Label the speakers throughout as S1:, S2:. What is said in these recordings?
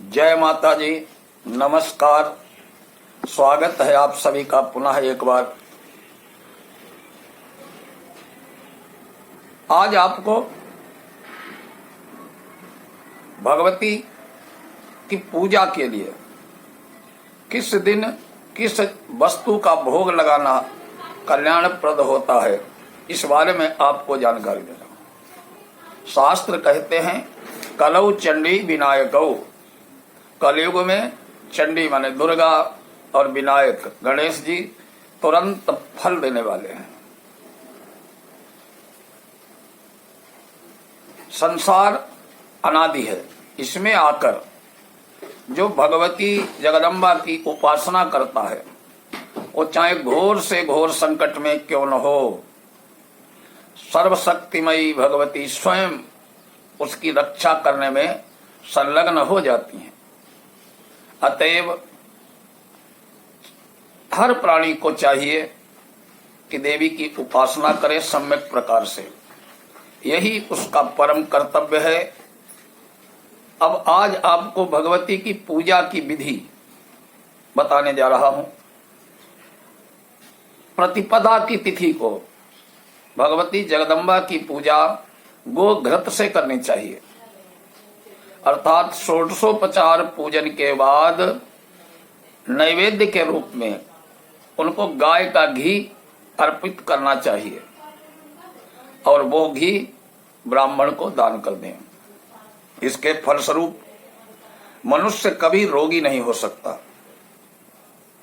S1: जय माता जी, नमस्कार। स्वागत है आप सभी का पुनः एक बार। आज आपको भगवती की पूजा के लिए किस दिन किस वस्तु का भोग लगाना कल्याणप्रद होता है, इस बारे में आपको जानकारी दे रहा हूं। शास्त्र कहते हैं कलौ चंडी विनायकौ। कलयुग में चंडी माने दुर्गा और विनायक गणेश जी तुरंत फल देने वाले हैं। संसार अनादि है, इसमें आकर जो भगवती जगदम्बा की उपासना करता है वो चाहे घोर से घोर संकट में क्यों न हो, सर्वशक्तिमयी भगवती स्वयं उसकी रक्षा करने में संलग्न हो जाती हैं। अतएव हर प्राणी को चाहिए कि देवी की उपासना करे सम्यक प्रकार से, यही उसका परम कर्तव्य है। अब आज आपको भगवती की पूजा की विधि बताने जा रहा हूं। प्रतिपदा की तिथि को भगवती जगदम्बा की पूजा गोघृत से करनी चाहिए, अर्थात षोडशोपचार पूजन के बाद नैवेद्य के रूप में उनको गाय का घी अर्पित करना चाहिए और वो घी ब्राह्मण को दान कर दें। इसके फलस्वरूप मनुष्य कभी रोगी नहीं हो सकता।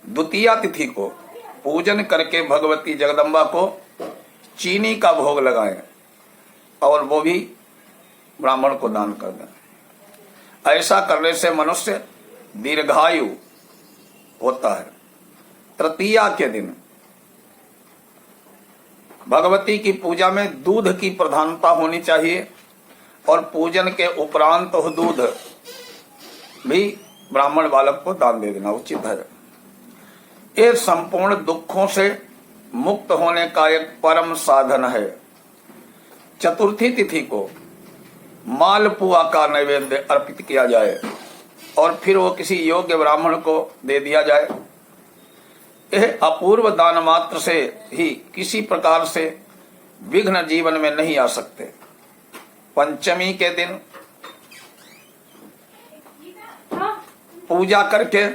S1: द्वितीया तिथि को पूजन करके भगवती जगदम्बा को चीनी का भोग लगाएं और वो भी ब्राह्मण को दान कर दें। ऐसा करने से मनुष्य दीर्घायु होता है। तृतीया के दिन भगवती की पूजा में दूध की प्रधानता होनी चाहिए और पूजन के उपरांत वह दूध भी ब्राह्मण बालक को दान दे देना उचित है। ये संपूर्ण दुखों से मुक्त होने का एक परम साधन है। चतुर्थी तिथि को मालपुआ का नैवेद्य अर्पित किया जाए और फिर वो किसी योग्य ब्राह्मण को दे दिया जाए। यह अपूर्व दान मात्र से ही किसी प्रकार से विघ्न जीवन में नहीं आ सकते। पंचमी के दिन पूजा करके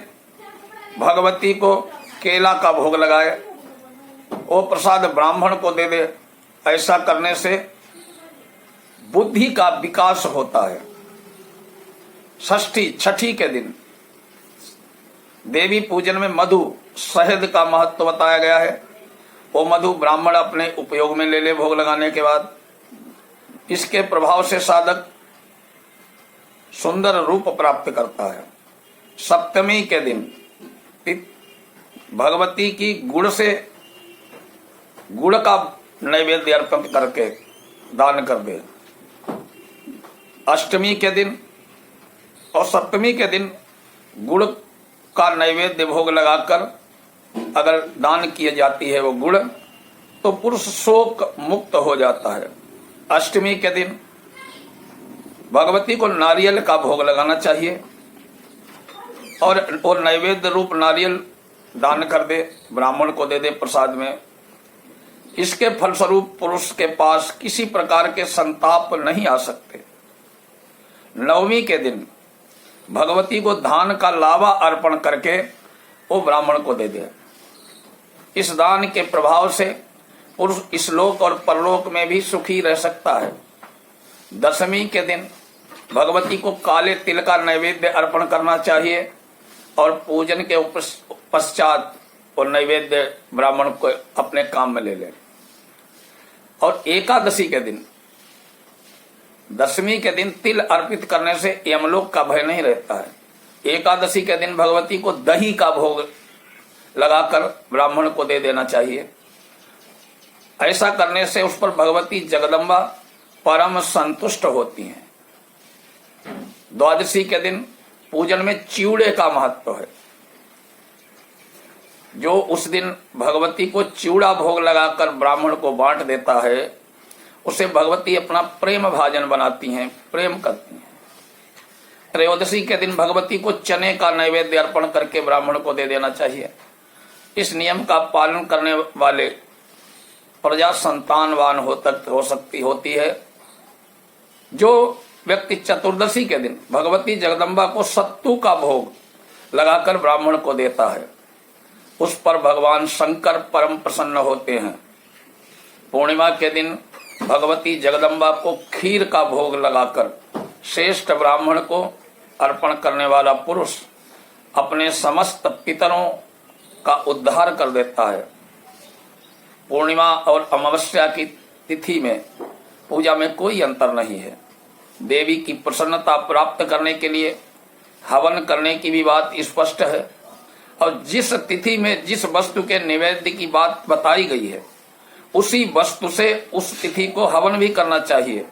S1: भगवती को केला का भोग लगाए, वो प्रसाद ब्राह्मण को दे दे। ऐसा करने से बुद्धि का विकास होता है। षष्ठी छठी के दिन देवी पूजन में मधु शहद का महत्व बताया गया है। वो मधु ब्राह्मण अपने उपयोग में ले ले भोग लगाने के बाद। इसके प्रभाव से साधक सुंदर रूप प्राप्त करता है। सप्तमी के दिन भगवती की गुड़ का नैवेद्य अर्पित करके दान कर दे। अष्टमी के दिन और सप्तमी के दिन गुड़ का नैवेद्य भोग लगाकर अगर दान किए जाती है वो गुड़, तो पुरुष शोक मुक्त हो जाता है। अष्टमी के दिन भगवती को नारियल का भोग लगाना चाहिए और नैवेद्य रूप नारियल दान कर दे, ब्राह्मण को दे दे प्रसाद में। इसके फलस्वरूप पुरुष के पास किसी प्रकार के संताप नहीं आ सकते। नवमी के दिन भगवती को धान का लावा अर्पण करके वो ब्राह्मण को दे दे। इस दान के प्रभाव से पुरुष इस लोक और परलोक में भी सुखी रह सकता है। दशमी के दिन भगवती को काले तिल का नैवेद्य अर्पण करना चाहिए और पूजन के पश्चात वो नैवेद्य ब्राह्मण को अपने काम में ले ले। और एकादशी के दिन, दशमी के दिन तिल अर्पित करने से यमलोक का भय नहीं रहता है। एकादशी के दिन भगवती को दही का भोग लगाकर ब्राह्मण को दे देना चाहिए। ऐसा करने से उस पर भगवती जगदम्बा परम संतुष्ट होती हैं। द्वादशी के दिन पूजन में चिवड़े का महत्व है। जो उस दिन भगवती को चिवड़ा भोग लगाकर ब्राह्मण को बांट देता है, उसे भगवती अपना प्रेम भाजन बनाती हैं, प्रेम करती हैं। त्रयोदशी के दिन भगवती को चने का नैवेद्य अर्पण करके ब्राह्मण को दे देना चाहिए। इस नियम का पालन करने वाले प्रजा संतानवान होती है। जो व्यक्ति चतुर्दशी के दिन भगवती जगदम्बा को सत्तू का भोग लगाकर ब्राह्मण को देता है, उस पर भगवान शंकर परम प्रसन्न होते हैं। पूर्णिमा के दिन भगवती जगदम्बा को खीर का भोग लगाकर श्रेष्ठ ब्राह्मण को अर्पण करने वाला पुरुष अपने समस्त पितरों का उद्धार कर देता है। पूर्णिमा और अमावस्या की तिथि में पूजा में कोई अंतर नहीं है। देवी की प्रसन्नता प्राप्त करने के लिए हवन करने की भी बात स्पष्ट है, और जिस तिथि में जिस वस्तु के निवेद्य की बात बताई गई है उसी वस्तु से उस तिथि को हवन भी करना चाहिए।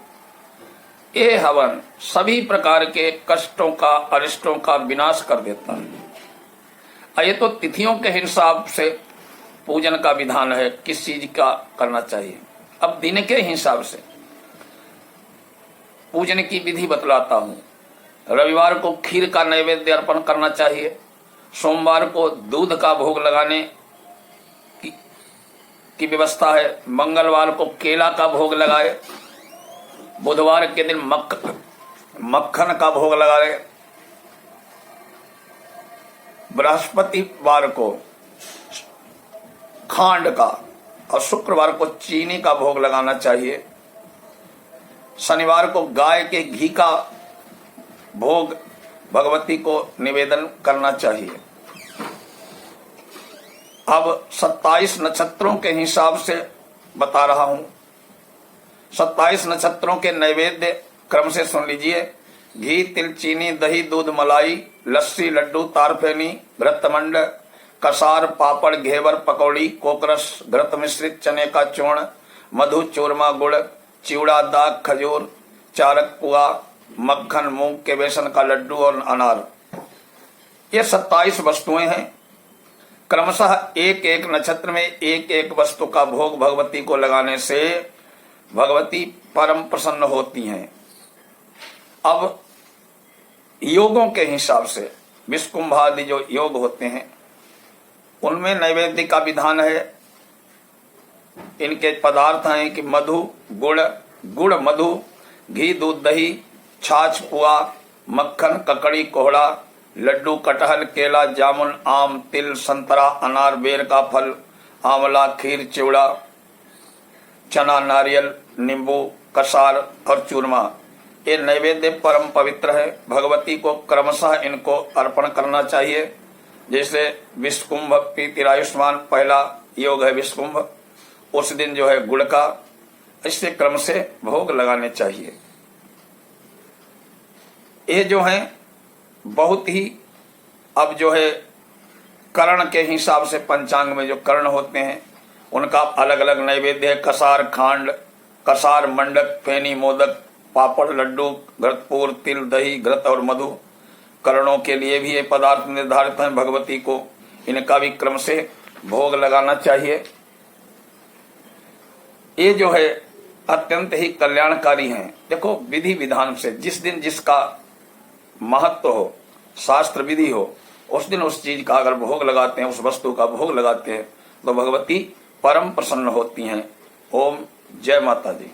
S1: ये हवन सभी प्रकार के कष्टों का, अरिष्टों का विनाश कर देता है। ये तो तिथियों के हिसाब से पूजन का विधान है, किस चीज का करना चाहिए। अब दिन के हिसाब से पूजन की विधि बतलाता हूं। रविवार को खीर का नैवेद्य अर्पण करना चाहिए। सोमवार को दूध का भोग लगाने की व्यवस्था है। मंगलवार को केला का भोग लगाए। बुधवार के दिन मक्खन का भोग लगाए। बृहस्पतिवार को खांड का और शुक्रवार को चीनी का भोग लगाना चाहिए। शनिवार को गाय के घी का भोग भगवती को निवेदन करना चाहिए। अब 27 नक्षत्रों के हिसाब से बता रहा हूं। 27 नक्षत्रों के नैवेद्य क्रम से सुन लीजिए। घी, तिल, चीनी, दही, दूध, मलाई, लस्सी, लड्डू, तारफेनी, घृतमंड, कसार, पापड़, घेवर, पकौड़ी, कोकरस, घृत मिश्रित चने का चूर्ण, मधु, चूरमा, गुड़, चिवड़ा, दाग, खजूर, चारक, पुआ, मक्खन, मूंग के बेसन का लड्डू और अनार। ये 27 वस्तुएं हैं। क्रमशः एक एक नक्षत्र में एक एक वस्तु का भोग भगवती को लगाने से भगवती परम प्रसन्न होती हैं। अब योगों के हिसाब से विष्कुंभ आदि जो योग होते हैं उनमें नैवेद्य का विधान है। इनके पदार्थ हैं कि मधु, गुड़, मधु, घी, दूध, दही, छाछ, पुआ, मक्खन, ककड़ी, कोहड़ा, लड्डू, कटहल, केला, जामुन, आम, तिल, संतरा, अनार, बेर का फल, आंवला, खीर, चिवड़ा, चना, नारियल, नींबू, कसार और चूरमा। ये नैवेद्य परम पवित्र है। भगवती को क्रमशः इनको अर्पण करना चाहिए। जैसे विष्कुंभ पीतिरायुष्मान पहला योग है विष्कुंभ, उस दिन जो है गुड़ का, इससे क्रम से भोग लगाने चाहिए। ये जो है बहुत ही अब जो है कर्ण के हिसाब से पंचांग में जो कर्ण होते हैं उनका अलग अलग नैवेद्य है। कसार, खांड, कसार, मंडक, फेनी, मोदक, पापड़, लड्डू, घृतपूर, तिल, दही, घृत और मधु। कर्णों के लिए भी ये पदार्थ निर्धारित हैं। भगवती को इनका भी क्रम से भोग लगाना चाहिए। ये जो है अत्यंत ही कल्याणकारी हैं। देखो विधि विधान से जिस दिन जिसका महत्व हो, शास्त्र विधि हो, उस दिन उस चीज का अगर भोग लगाते हैं, उस वस्तु का भोग लगाते हैं तो भगवती परम प्रसन्न होती हैं। ओम जय माता दी।